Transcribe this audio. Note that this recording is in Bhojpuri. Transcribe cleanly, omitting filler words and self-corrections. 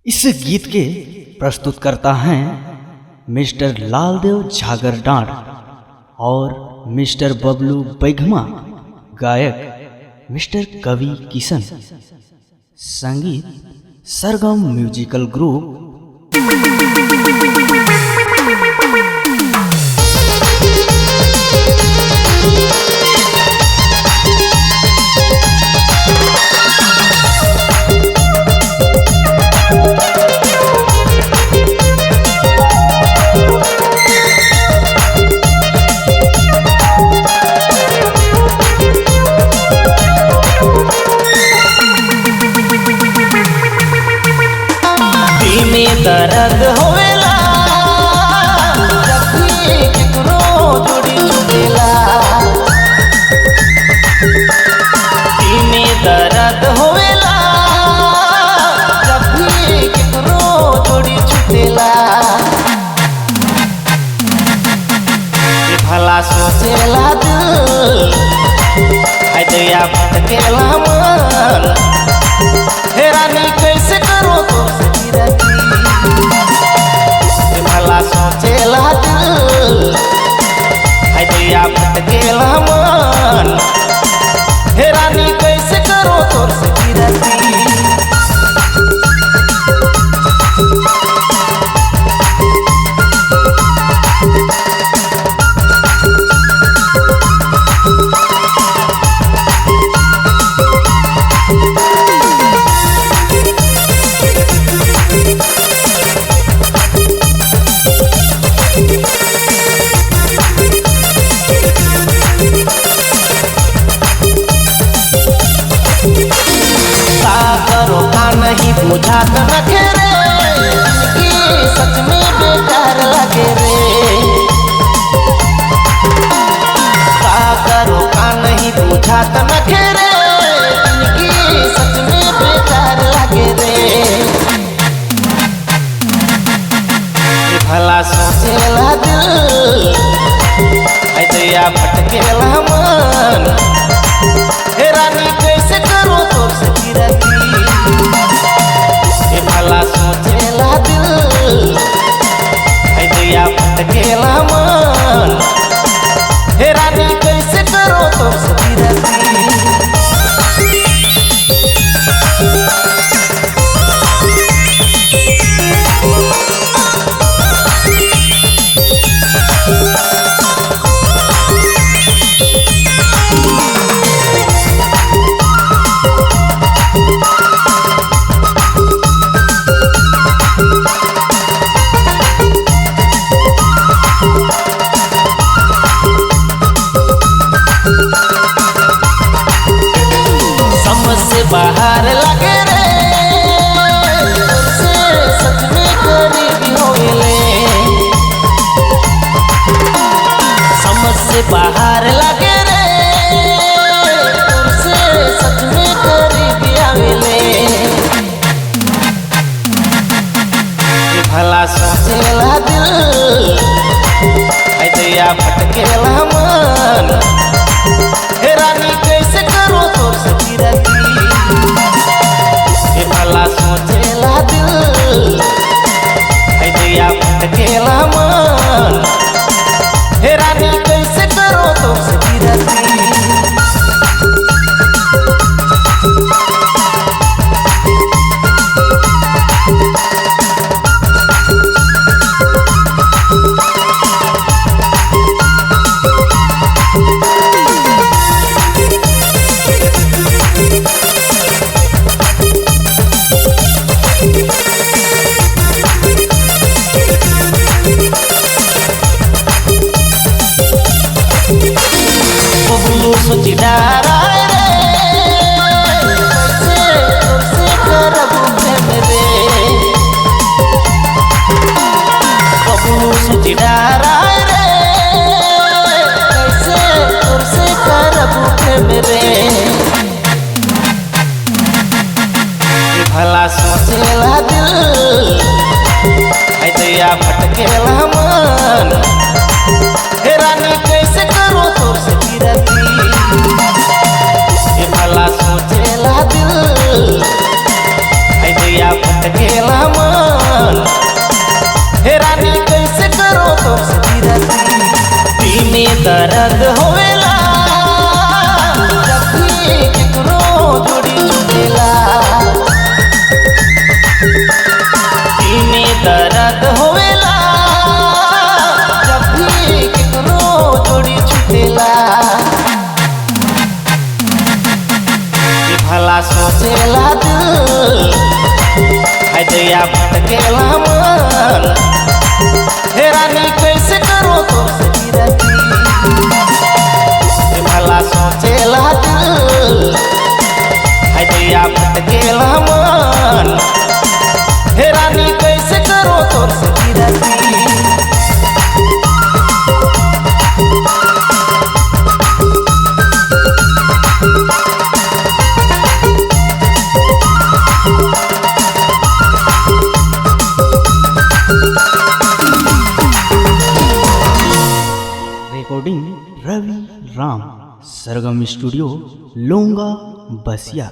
इस गीत के प्रस्तुत करता हैं मिस्टर लालदेव झागर डांड और मिस्टर बबलू बैघमा, गायक मिस्टर कवि किशन, संगीत सरगम म्यूजिकल ग्रुप। दर्द होवेला जब भी केकरो जोड़ी छूटेला, दिल दर्द होवेला जब भी केकरो जोड़ी छूटेला। भला सोचेला दिल है दया भटकेला मन, हैरानी कैसे करो तो भला सोचेला दिल है दया भटकेला मन, हैरानी कैसे करो तोर से गिरती। नहीं बुझात नखे रे कि सच में बेकार लगे रे, का करो का नहीं बुझात नखे रे कि सच में बेकार लगे रे। भला सोचेला दिल है दया भटकेला मन, हैरानी कैसे करो तो से गिरती। भला सोचेला दिल है दया भटकेला मन, हैरानी कैसे करो तो से गिरती। बाहर लगे रे से सच में करीबी होले, समझ से बाहर लगे रे से सच में करीबी आवेले। भला सोचेला दिल है दया भटकेला मन, हैरानी कैसे करो तो से गिरती। भला सोचेला दिल है दया भटकेला मन, हैरानी कैसे करो तो से गिरती। हृदया भटकेला मन हे रानी कैसे करो तो सजीरती भला सोचेला दिल हृदया भटकेला मन हे रानी कैसे करो तो सजीरती रिकॉर्डिंग रवि राम सरगम स्टूडियो लोंगा बसिया।